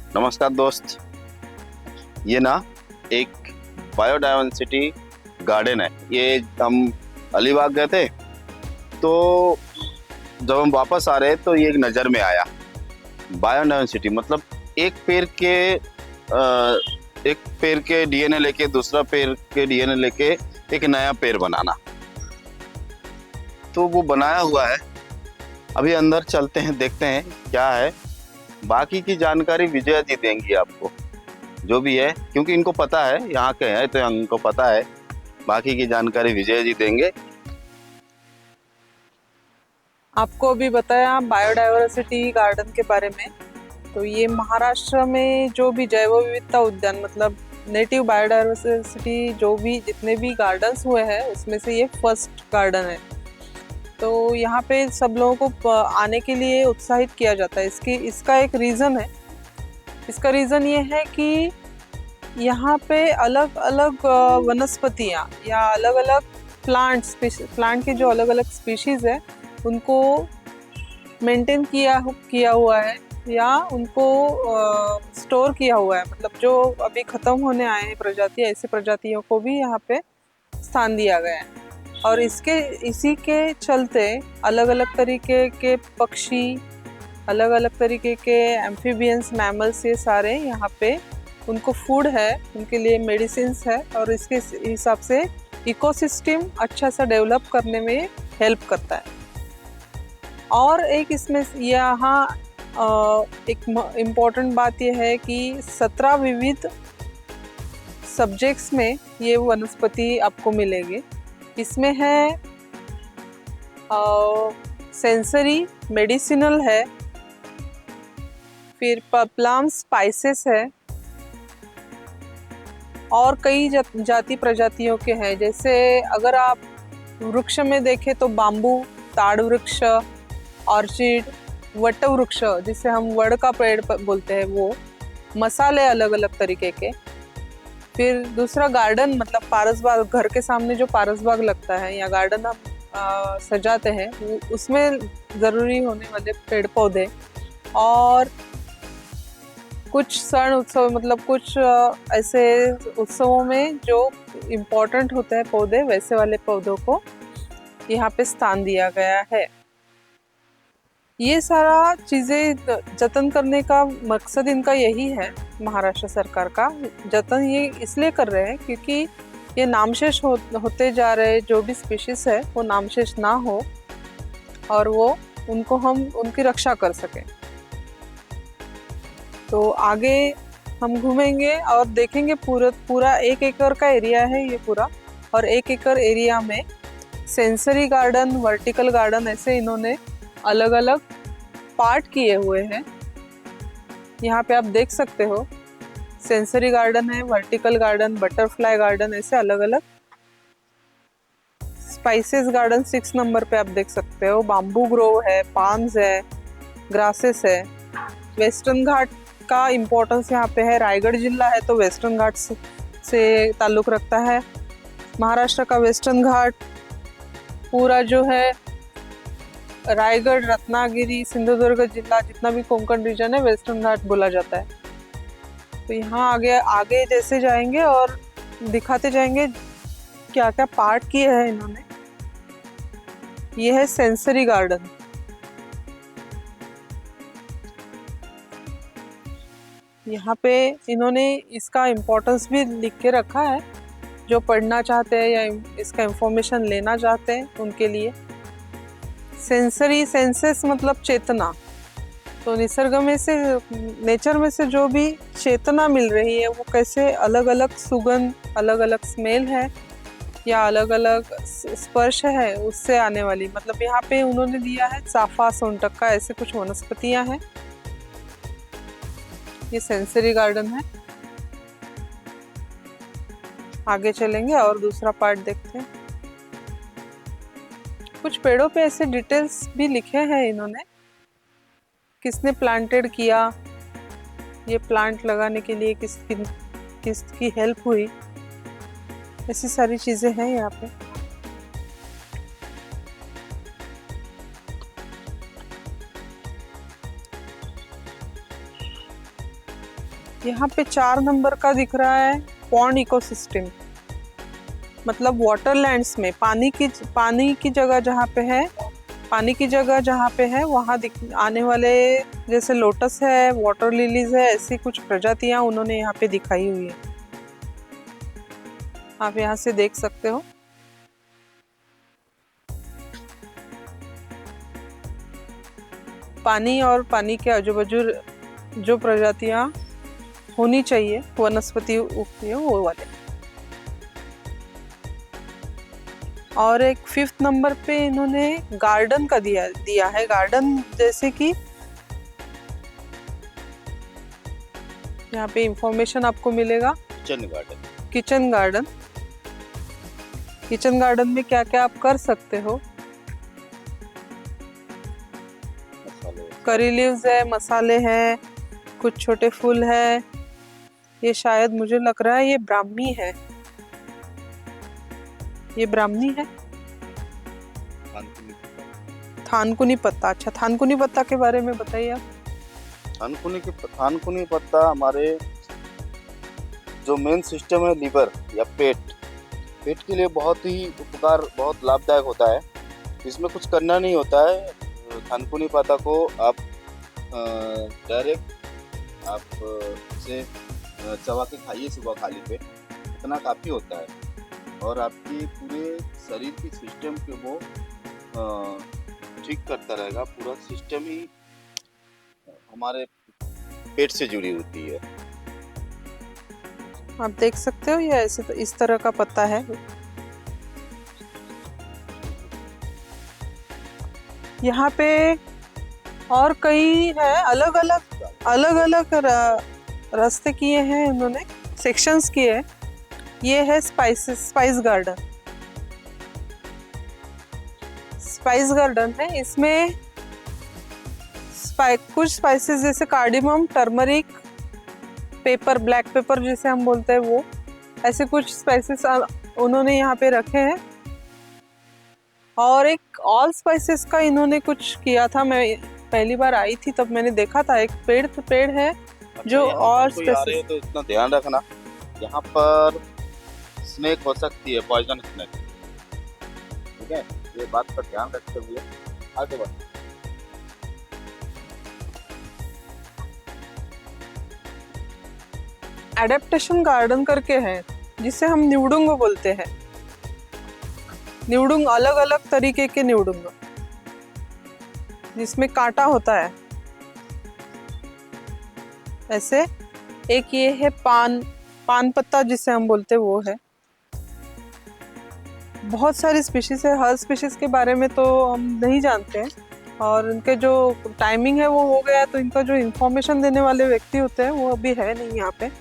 नमस्कार दोस्त। ये ना एक बायोडायवर्सिटी गार्डन है। ये हम अलीबाग गए थे, तो जब हम वापस आ रहे तो ये एक नज़र में आया। बायोडायवर्सिटी मतलब एक पेड़ के एक पेड़ के डीएनए लेके दूसरा पेड़ के डीएनए लेके एक नया पेड़ बनाना। तो वो बनाया हुआ है। अभी अंदर चलते हैं, देखते हैं क्या है। बाकी की जानकारी विजया जी देंगी आपको, जो भी है, क्योंकि इनको पता है, यहाँ के हैं तो इनको पता है। बाकी की जानकारी विजय जी देंगे। आपको अभी बताया बायोडायवर्सिटी गार्डन के बारे में। तो ये महाराष्ट्र में जो भी जैव विविधता उद्यान मतलब नेटिव बायोडायवर्सिटी जो भी जितने भी गार्डन्स हुए हैं उसमें से ये फर्स्ट गार्डन है। तो यहाँ पे सब लोगों को आने के लिए उत्साहित किया जाता है। इसका एक रीज़न है। इसका रीज़न ये है कि यहाँ पे अलग अलग वनस्पतियाँ या अलग अलग प्लांट के जो अलग अलग स्पीशीज़ है उनको मेंटेन किया हुआ है या उनको स्टोर किया हुआ है। मतलब जो अभी ख़त्म होने आए हैं प्रजातियाँ, ऐसे प्रजातियों को भी यहाँ पे स्थान दिया गया है। और इसी के चलते अलग अलग तरीके के पक्षी, अलग अलग तरीके के एम्फीबियंस, मैमल्स, ये सारे यहाँ पे उनको फूड है, उनके लिए मेडिसिन्स है और इसके हिसाब से इकोसिस्टम अच्छा सा डेवलप करने में हेल्प करता है। और एक इसमें यहाँ एक इम्पॉर्टेंट बात यह है कि 17 विविध सब्जेक्ट्स में ये वनस्पति आपको मिलेंगे। इसमें है सेंसरी, मेडिसिनल है, फिर प्लम स्पाइसेस है और कई जाति प्रजातियों के हैं। जैसे अगर आप वृक्ष में देखें तो बाम्बू, ताड़ वृक्ष, ऑर्चिड, वट वृक्ष जिसे हम वड़ का पेड़ बोलते हैं, वो मसाले अलग अलग तरीके के। फिर दूसरा गार्डन मतलब पारस बाग, घर के सामने जो पारस बाग लगता है या गार्डन हम सजाते हैं, उसमें ज़रूरी होने वाले पेड़ पौधे। और कुछ क्षण उत्सव मतलब कुछ ऐसे उत्सवों में जो इम्पोर्टेंट होते हैं पौधे, वैसे वाले पौधों को यहाँ पे स्थान दिया गया है। ये सारा चीज़ें जतन करने का मकसद इनका यही है। महाराष्ट्र सरकार का जतन ये इसलिए कर रहे हैं क्योंकि ये नामशेष होते जा रहे जो भी स्पीशीज है वो नामशेष ना हो और वो उनको हम उनकी रक्षा कर सकें। तो आगे हम घूमेंगे और देखेंगे पूरा 1 एकड़ का एरिया है ये पूरा। और 1 एकड़ एरिया में सेंसरी गार्डन, वर्टिकल गार्डन, ऐसे इन्होंने अलग अलग पार्ट किए हुए हैं। यहाँ पे आप देख सकते हो सेंसरी गार्डन है, वर्टिकल गार्डन, बटरफ्लाई गार्डन, ऐसे अलग अलग। स्पाइसेस गार्डन 6 नंबर पे आप देख सकते हो। बाम्बू ग्रोव है, पाम्स है, ग्रासेस है। वेस्टर्न घाट का इम्पोर्टेंस यहाँ पे है। रायगढ़ जिला है तो वेस्टर्न घाट से ताल्लुक़ रखता है। महाराष्ट्र का वेस्टर्न घाट पूरा जो है रायगढ़, रत्नागिरी, सिंधुदुर्ग जिला, जितना भी कोंकण रीजन है, वेस्टर्न घाट बोला जाता है। तो यहाँ आगे जैसे जाएंगे और दिखाते जाएंगे क्या क्या पार्ट किए हैं इन्होंने। ये है सेंसरी गार्डन। यहाँ पे इन्होंने इसका इम्पोर्टेंस भी लिख के रखा है। जो पढ़ना चाहते हैं या इसका इंफॉर्मेशन लेना चाहते हैं उनके लिए। सेंसरी, सेंसेस मतलब चेतना। तो निसर्ग में से, नेचर में से जो भी चेतना मिल रही है वो कैसे अलग अलग सुगंध, अलग अलग स्मेल है या अलग अलग स्पर्श है उससे आने वाली। मतलब यहाँ पे उन्होंने दिया है चाफा, सोनटक्का, ऐसे कुछ वनस्पतियाँ हैं। ये सेंसरी गार्डन है। आगे चलेंगे और दूसरा पार्ट देखते हैं। कुछ पेड़ों पे ऐसे डिटेल्स भी लिखे हैं इन्होंने, किसने प्लांटेड किया, ये प्लांट लगाने के लिए किसकी हेल्प हुई, ऐसी सारी चीज़ें हैं यहाँ पे। यहाँ पे 4 नंबर का दिख रहा है पॉन्ड इकोसिस्टम, मतलब वाटरलैंड्स में पानी की जगह जहाँ पे है, पानी की जगह जहाँ पे है वहाँ आने वाले, जैसे लोटस है, वाटर लिलीज है, ऐसी कुछ प्रजातियां उन्होंने यहाँ पे दिखाई हुई है। आप यहाँ से देख सकते हो। पानी और पानी के आजू बाजू जो प्रजातियां होनी चाहिए वनस्पति उगती है वो वाले। और एक 5th नंबर पे इन्होंने गार्डन का दिया है। गार्डन जैसे कि यहाँ पे इंफॉर्मेशन आपको मिलेगा। Kitchen garden. Kitchen garden, kitchen garden में क्या क्या आप कर सकते हो। करी लीव्स है, मसाले हैं, कुछ छोटे फूल है। ये शायद मुझे लग रहा है ये ब्राह्मी है, ये ब्राह्मी है। थानकुनी पत्ता। अच्छा, थानकुनी पत्ता के बारे में बताइए आप। थानकुनी पत्ता हमारे जो मेन सिस्टम है लीवर या पेट के लिए बहुत ही उपकार, बहुत लाभदायक होता है। इसमें कुछ करना नहीं होता है। थानकुनी पत्ता को आप डायरेक्ट आप से चबा के खाइए सुबह खाली पेट, इतना काफ़ी होता है और आपकी पूरे शरीर की सिस्टम को वो ठीक करता रहेगा। पूरा सिस्टम ही हमारे पेट से जुड़ी होती है। आप देख सकते हो, ये ऐसे तो इस तरह का पत्ता है। यहाँ पे और कई है, अलग अलग रास्ते किए हैं उन्होंने, सेक्शंस किए हैं। ये है स्पाइस गार्डन। स्पाइस गार्डन है, इसमें कुछ स्पाइसेस जैसे cardamom, turmeric, paper, black pepper जिसे हम बोलते हैं वो, ऐसे कुछ स्पाइसेस उन्होंने यहाँ पे रखे हैं। और एक ऑल स्पाइसेस का इन्होंने कुछ किया था। मैं पहली बार आई थी तब मैंने देखा था। एक पेड़ है जो और स्पाइसेस। तो इतना ध्यान रखना, यहाँ पर स्नेक हो सकती है, पॉइजन स्नेक, ठीक है। ये बात का ध्यान रखते हुए आगे बढ़ो। एडेप्टेशन गार्डन करके है जिसे हम न्यूडुंग बोलते हैं। न्यूडुंग, अलग अलग तरीके के न्यूडुंग जिसमें कांटा होता है। ऐसे एक ये है पान पत्ता जिसे हम बोलते हैं वो है। बहुत सारी स्पीशीज है, हर स्पीशीज के बारे में तो हम नहीं जानते हैं और इनके जो टाइमिंग है वो हो गया, तो इनका जो इंफॉर्मेशन देने वाले व्यक्ति होते हैं वो अभी है नहीं यहाँ पे।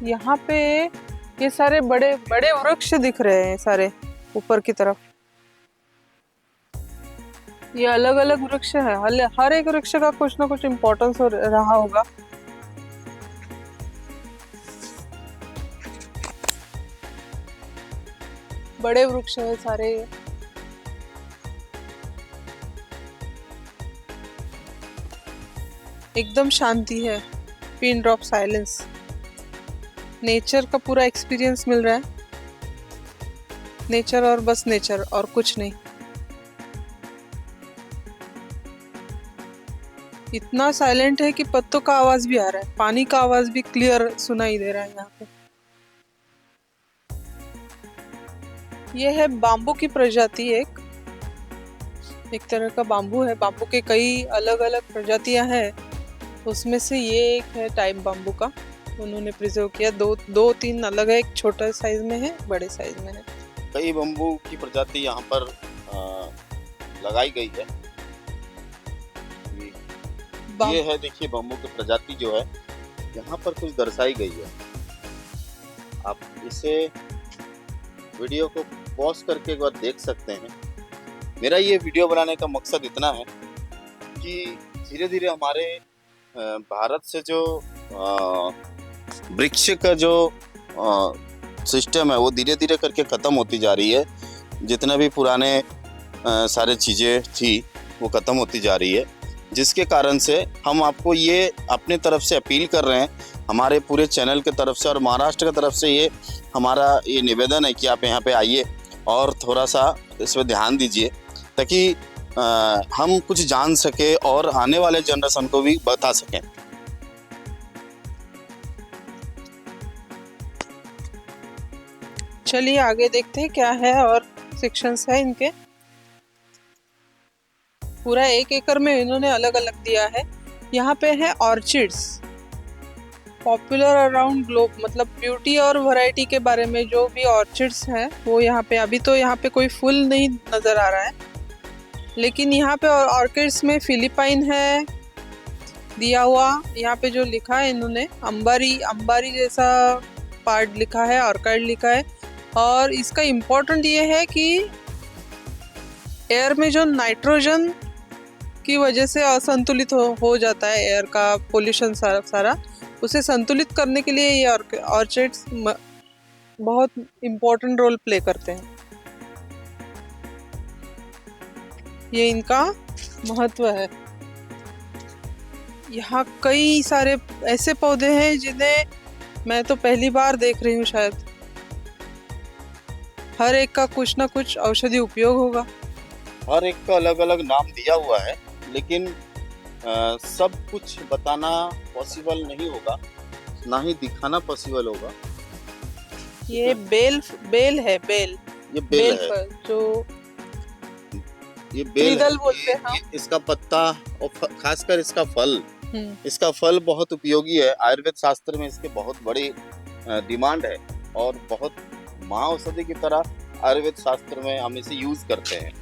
यहाँ पे ये सारे बड़े बड़े वृक्ष दिख रहे हैं सारे ऊपर की तरफ। ये अलग अलग वृक्ष है, हर एक वृक्ष का कुछ ना कुछ इम्पोर्टेंस रहा होगा। बड़े वृक्ष है सारे। एकदम शांति है, पिन ड्रॉप साइलेंस। नेचर का पूरा एक्सपीरियंस मिल रहा है। नेचर और बस नेचर, और कुछ नहीं। इतना साइलेंट है कि पत्तों का आवाज भी आ रहा है, पानी का आवाज भी क्लियर सुनाई दे रहा है यहाँ पे। यह है बाम्बू की प्रजाति, एक तरह का बाम्बू है। बाम्बू के कई अलग अलग प्रजातियां हैं, उसमें से ये एक है टाइप बाम्बू का। उन्होंने प्रिजर्व किया। दो तीन अलग है, एक छोटा साइज में है, बड़े साइज में है। कई बम्बू की प्रजाति यहाँ पर लगाई गई है। ये है, देखिए बम्बू की प्रजाति जो है यहाँ पर कुछ दर्शाई गई है। आप इसे वीडियो को पॉज करके एक बार देख सकते हैं। मेरा ये वीडियो बनाने का मकसद इतना है कि धीरे धीरे हमारे भारत से जो वृक्ष का जो सिस्टम है वो धीरे धीरे करके ख़त्म होती जा रही है। जितना भी पुराने सारे चीज़ें थी वो ख़त्म होती जा रही है, जिसके कारण से हम आपको ये अपने तरफ से अपील कर रहे हैं, हमारे पूरे चैनल के तरफ से और महाराष्ट्र की तरफ से ये हमारा ये निवेदन है कि आप यहाँ पे आइए और थोड़ा सा इस पर ध्यान दीजिए, ताकि हम कुछ जान सके और आने वाले जनरेशन को भी बता सकें। चलिए आगे देखते हैं क्या है और सेक्शंस है इनके। पूरा 1 एकड़ में इन्होंने अलग अलग दिया है। यहाँ पे है ऑर्चिड्स, पॉपुलर अराउंड ग्लोब, मतलब ब्यूटी और वैरायटी के बारे में जो भी ऑर्चिड्स हैं वो यहाँ पे। अभी तो यहाँ पे कोई फूल नहीं नज़र आ रहा है, लेकिन यहाँ पे ऑर्किड्स में फिलिपाइन है दिया हुआ। यहाँ पे जो लिखा है इन्होंने अंबारी जैसा पार्ट लिखा है, ऑर्किड लिखा है। और इसका इम्पोर्टेंट ये है कि एयर में जो नाइट्रोजन की वजह से असंतुलित हो जाता है, एयर का पोल्यूशन सारा उसे संतुलित करने के लिए ये ऑर्चिड्स बहुत इम्पोर्टेंट रोल प्ले करते हैं। ये इनका महत्व है। यहाँ कई सारे ऐसे पौधे हैं जिन्हें मैं तो पहली बार देख रही हूँ। शायद हर एक का कुछ ना कुछ औषधि उपयोग होगा। हर एक का अलग अलग नाम दिया हुआ है, लेकिन सब कुछ बताना पॉसिबल नहीं होगा, ना ही दिखाना पॉसिबल होगा। ये बेल है, ये बेल है, जो ये बेल है, बोलते हैं। हाँ। इसका पत्ता और खासकर इसका फल बहुत उपयोगी है। आयुर्वेद शास्त्र में इसके बहुत बड़ी डिमांड है और बहुत महाऔषधि की तरह आयुर्वेद शास्त्र में हम इसे यूज करते हैं।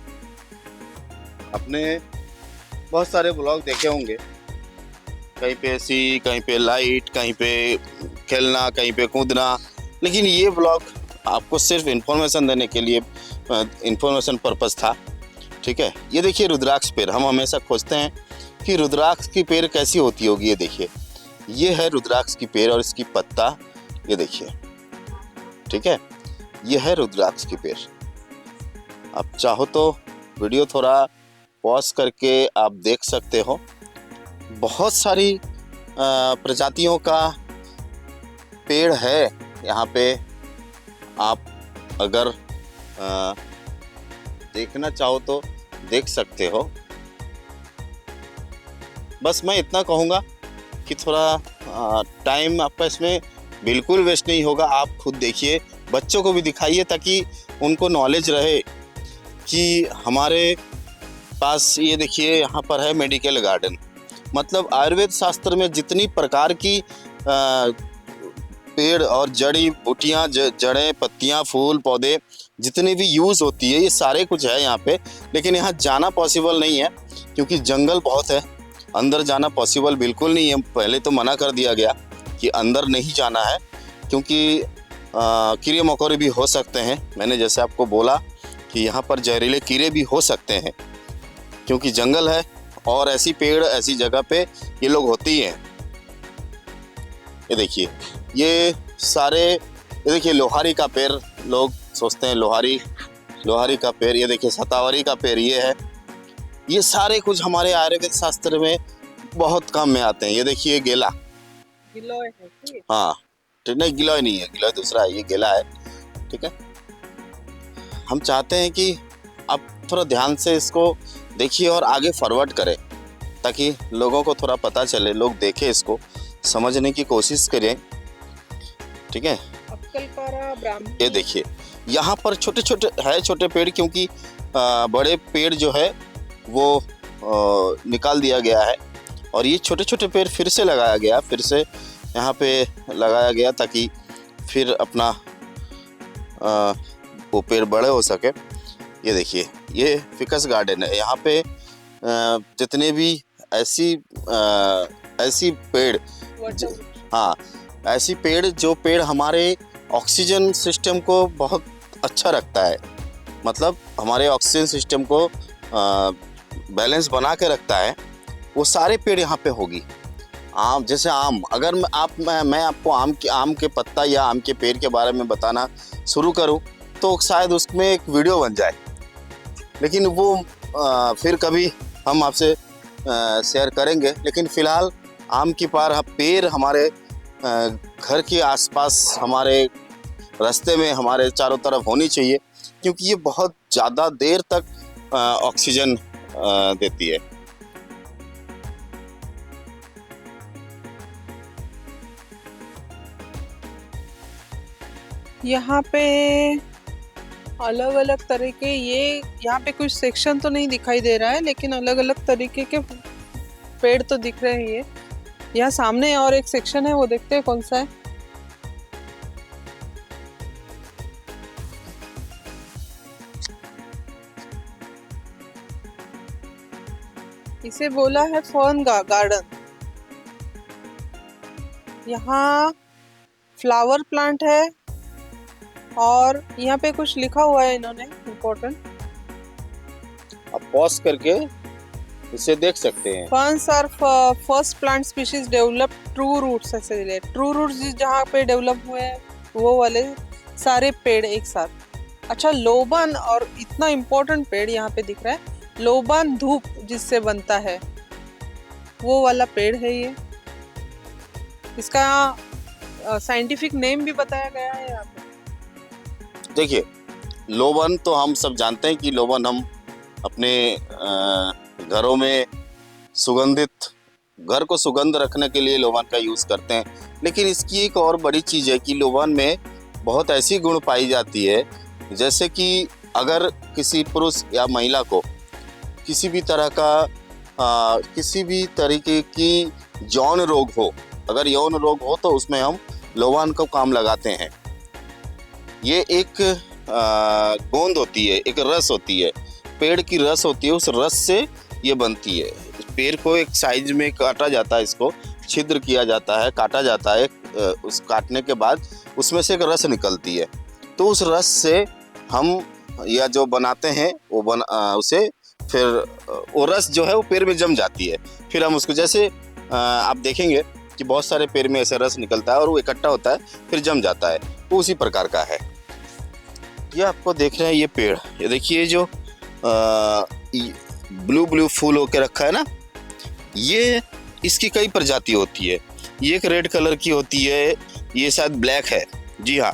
अपने बहुत सारे ब्लॉग देखे होंगे, कहीं पे ऐसी, कहीं पे लाइट, कहीं पे खेलना, कहीं पे कूदना, लेकिन ये ब्लॉग आपको सिर्फ इन्फॉर्मेशन देने के लिए, इन्फॉर्मेशन पर्पस था। ठीक है, ये देखिए रुद्राक्ष पेड़। हम हमेशा खोजते हैं कि रुद्राक्ष की पेड़ कैसी होती होगी। ये देखिए, ये है रुद्राक्ष की पेड़ और इसकी पत्ता ये देखिए। ठीक है, ये है रुद्राक्ष की पेड़। आप चाहो तो वीडियो थोड़ा पॉज करके आप देख सकते हो। बहुत सारी प्रजातियों का पेड़ है यहाँ पे। आप अगर देखना चाहो तो देख सकते हो। बस मैं इतना कहूँगा कि थोड़ा टाइम आपका इसमें बिल्कुल वेस्ट नहीं होगा। आप खुद देखिए, बच्चों को भी दिखाइए, ताकि उनको नॉलेज रहे कि हमारे पास ये देखिए यहाँ पर है मेडिकल गार्डन। मतलब आयुर्वेद शास्त्र में जितनी प्रकार की पेड़ और जड़ी बूटियाँ, जड़ें, पत्तियाँ, फूल, पौधे जितनी भी यूज़ होती है, ये सारे कुछ है यहाँ पे। लेकिन यहाँ जाना पॉसिबल नहीं है क्योंकि जंगल बहुत है, अंदर जाना पॉसिबल बिल्कुल नहीं है। पहले तो मना कर दिया गया कि अंदर नहीं जाना है, क्योंकि कीड़े मकोड़े भी हो सकते हैं। मैंने जैसे आपको बोला कि यहाँ पर जहरीले कीड़े भी हो सकते हैं, क्योंकि जंगल है और ऐसी पेड़ ऐसी जगह पे ये लोग होती हैं। ये देखिए, ये सारे, ये देखिए लोहारी का पेड़, लोग सोचते हैं लोहारी का पेड़। ये देखिए सतावरी का पेड़, ये है। ये सारे कुछ हमारे आयुर्वेद शास्त्र में बहुत काम में आते हैं। ये देखिए गिलोय है कि? हाँ, ठीक नहीं, गिलोय नहीं है, गिलोय दूसरा है, ये गेला है। ठीक है, हम चाहते हैं कि आप थोड़ा ध्यान से इसको देखिए और आगे फॉरवर्ड करें, ताकि लोगों को थोड़ा पता चले, लोग देखें, इसको समझने की कोशिश करें। ठीक है, ये देखिए यहाँ पर छोटे छोटे पेड़, क्योंकि बड़े पेड़ जो है वो निकाल दिया गया है और ये छोटे छोटे पेड़ फिर से लगाया गया, फिर से यहाँ पे लगाया गया, ताकि फिर अपना वो पेड़ बड़े हो सके। ये देखिए, ये फिकस गार्डन है। यहाँ पे जितने भी ऐसी पेड़, हाँ, ऐसी पेड़, जो पेड़ हमारे ऑक्सीजन सिस्टम को बहुत अच्छा रखता है, मतलब हमारे ऑक्सीजन सिस्टम को बैलेंस बना के रखता है, वो सारे पेड़ यहाँ पे होगी। आम, जैसे आम, अगर मैं आपको आम के पत्ता या आम के पेड़ के बारे में बताना शुरू करूँ तो शायद उसमें एक वीडियो बन जाए, लेकिन वो फिर कभी हम आपसे शेयर करेंगे। लेकिन फ़िलहाल आम की पेड़ हमारे घर के आसपास, हमारे रास्ते में, हमारे चारों तरफ होनी चाहिए, क्योंकि ये बहुत ज़्यादा देर तक ऑक्सीजन देती है। यहाँ पे अलग अलग तरीके, ये यहाँ पे कुछ सेक्शन तो नहीं दिखाई दे रहा है, लेकिन अलग अलग तरीके के पेड़ तो दिख रहे हैं। ये यहाँ सामने और एक सेक्शन है, वो देखते हैं कौन सा है। इसे बोला है फर्न गार्डन। यहाँ फ्लावर प्लांट है और यहाँ पे कुछ लिखा हुआ है इन्होंने इम्पोर्टेंट। आप पॉज करके इसे देख सकते हैं। Ferns are first plant species develop true roots, ऐसे ले ट्रू रूट्स जहाँ पे डेवलप हुए हैं वो वाले सारे पेड़ एक साथ। अच्छा, लोबान, और इतना इम्पोर्टेंट पेड़ यहाँ पे दिख रहा है, लोबान धूप जिससे बनता है वो वाला पेड़ है ये। इसका साइंटिफिक नेम भी बताया गया है यहाँ पे। देखिए, लोबन तो हम सब जानते हैं कि लोबन हम अपने घरों में घर को सुगंध रखने के लिए लोबन का यूज़ करते हैं। लेकिन इसकी एक और बड़ी चीज़ है कि लोबन में बहुत ऐसी गुण पाई जाती है, जैसे कि अगर किसी पुरुष या महिला को किसी भी तरह का किसी भी तरीके की यौन रोग हो, अगर यौन रोग हो तो उसमें हम लोबान को काम लगाते हैं। ये एक गोंद होती है, एक रस होती है, पेड़ की रस होती है, उस रस से ये बनती है। पेड़ को एक साइज में काटा जाता है, इसको छिद्र किया जाता है, काटा जाता है। उस काटने के बाद उसमें से एक रस निकलती है, तो उस रस से हम या जो बनाते हैं वो उसे फिर वो रस जो है वो पेड़ में जम जाती है। फिर हम उसको, जैसे आप देखेंगे कि बहुत सारे पेड़ में ऐसे रस निकलता है और वो इकट्ठा होता है, फिर जम जाता है, वो उसी प्रकार का है। ये आपको देख रहे हैं ये पेड़, ये देखिए जो ब्लू फूल होके रखा है ना, ये इसकी कई प्रजाति होती है। ये एक रेड कलर की होती है, ये शायद ब्लैक है। जी हाँ,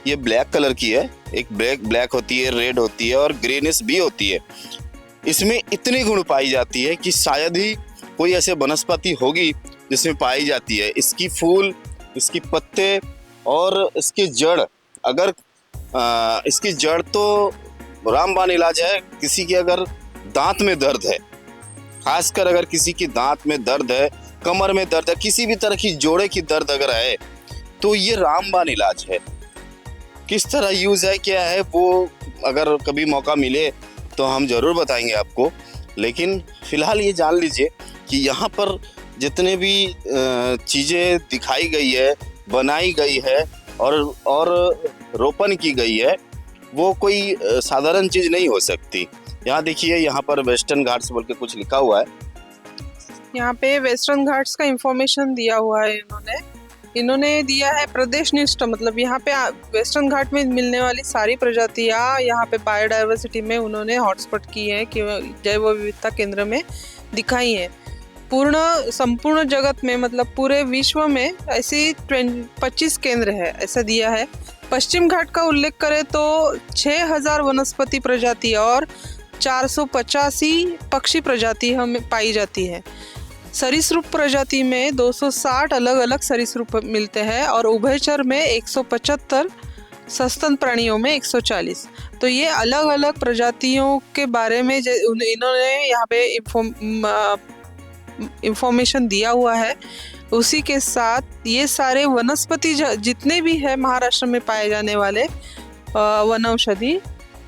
ये ब्लैक कलर की है। एक ब्लैक होती है, रेड होती है और ग्रीनिश भी होती है। इसमें इतनी गुण पाई जाती है कि शायद ही कोई ऐसे वनस्पति होगी जिसमें पाई जाती है। इसकी फूल, इसकी पत्ते और इसकी जड़, अगर इसकी जड़ तो रामबाण इलाज है। किसी के अगर दांत में दर्द है, खासकर अगर किसी की दांत में दर्द है, कमर में दर्द है, किसी भी तरह की जोड़े की दर्द अगर है, तो ये रामबाण इलाज है। किस तरह यूज़ है, क्या है, वो अगर कभी मौका मिले तो हम ज़रूर बताएंगे आपको। लेकिन फ़िलहाल ये जान लीजिए कि यहाँ पर जितने भी चीज़ें दिखाई गई है, बनाई गई है और रोपण की गई है, वो कोई साधारण चीज़ नहीं हो सकती। यहाँ देखिए, यहाँ पर वेस्टर्न घाट्स बोल के कुछ लिखा हुआ है। यहाँ पे वेस्टर्न घाट्स का इंफॉर्मेशन दिया हुआ है इन्होंने दिया है प्रदेशनिष्ठ, मतलब यहाँ पे वेस्टर्न घाट में मिलने वाली सारी प्रजातियाँ यहाँ पे बायोडाइवर्सिटी में उन्होंने हॉटस्पॉट की है कि जैव विविधता केंद्र में दिखाई है। संपूर्ण जगत में, मतलब पूरे विश्व में ऐसी 25 केंद्र है, ऐसा दिया है। पश्चिम घाट का उल्लेख करें तो 6000 वनस्पति प्रजाति और 485 पक्षी प्रजाति हमें पाई जाती है। सरीसृप प्रजाति में 260 अलग अलग सरीसृप मिलते हैं और उभयचर में 175, सस्तन प्राणियों में 140। तो ये अलग अलग प्रजातियों के बारे में इन्होंने यहाँ पे इंफॉर्मेशन दिया हुआ है। उसी के साथ ये सारे वनस्पति जितने भी है महाराष्ट्र में पाए जाने वाले वनौषधि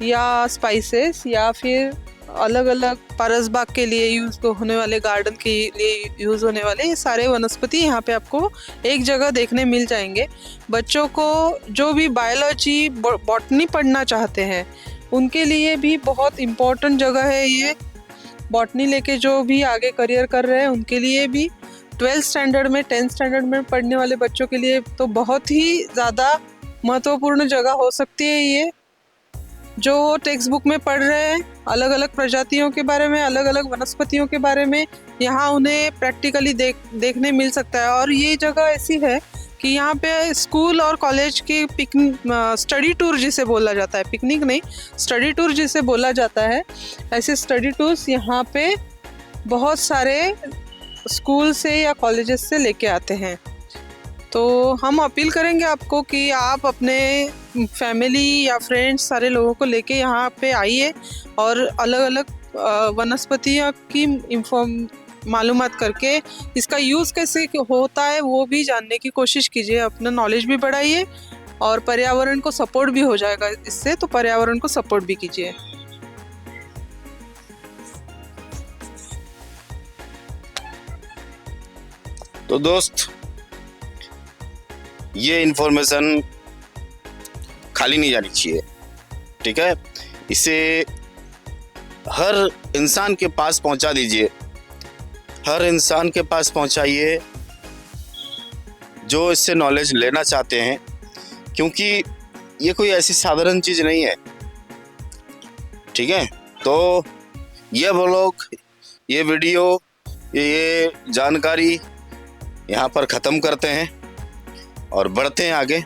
या स्पाइसेस या फिर अलग अलग परसबाग के लिए यूज़ होने वाले, गार्डन के लिए यूज़ होने वाले, ये सारे वनस्पति यहाँ पे आपको एक जगह देखने मिल जाएंगे। बच्चों को जो भी बायोलॉजी, बॉटनी पढ़ना चाहते हैं उनके लिए भी बहुत इम्पोर्टेंट जगह है ये। बॉटनी लेके जो भी आगे करियर कर रहे हैं उनके लिए भी, 12th स्टैंडर्ड में 10th स्टैंडर्ड में पढ़ने वाले बच्चों के लिए तो बहुत ही ज़्यादा महत्वपूर्ण जगह हो सकती है ये। जो टेक्स्ट बुक में पढ़ रहे हैं अलग अलग प्रजातियों के बारे में, अलग अलग वनस्पतियों के बारे में, यहाँ उन्हें प्रैक्टिकली देखने मिल सकता है। और ये जगह ऐसी है कि यहाँ पे स्कूल और कॉलेज की स्टडी टूर जिसे बोला जाता है, पिकनिक नहीं, स्टडी टूर जिसे बोला जाता है, ऐसे स्टडी टूर्स यहाँ पे बहुत सारे स्कूल से या कॉलेजेस से लेके आते हैं। तो हम अपील करेंगे आपको कि आप अपने फैमिली या फ्रेंड्स सारे लोगों को लेके यहाँ पे आइए और अलग अलग वनस्पतियों की मालूमात करके इसका यूज़ कैसे होता है वो भी जानने की कोशिश कीजिए। अपना नॉलेज भी बढ़ाइए और पर्यावरण को सपोर्ट भी हो जाएगा इससे, तो पर्यावरण को सपोर्ट भी कीजिए। तो दोस्त, ये इन्फॉर्मेशन खाली नहीं जानी चाहिए, ठीक है। इसे हर इंसान के पास पहुंचा दीजिए, हर इंसान के पास पहुंचाइए जो इससे नॉलेज लेना चाहते हैं, क्योंकि ये कोई ऐसी साधारण चीज़ नहीं है, ठीक है। तो ये व्लॉग, ये वीडियो, ये जानकारी यहाँ पर ख़त्म करते हैं और बढ़ते हैं आगे।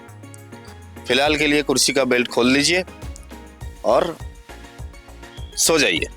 फ़िलहाल के लिए कुर्सी का बेल्ट खोल लीजिए और सो जाइए।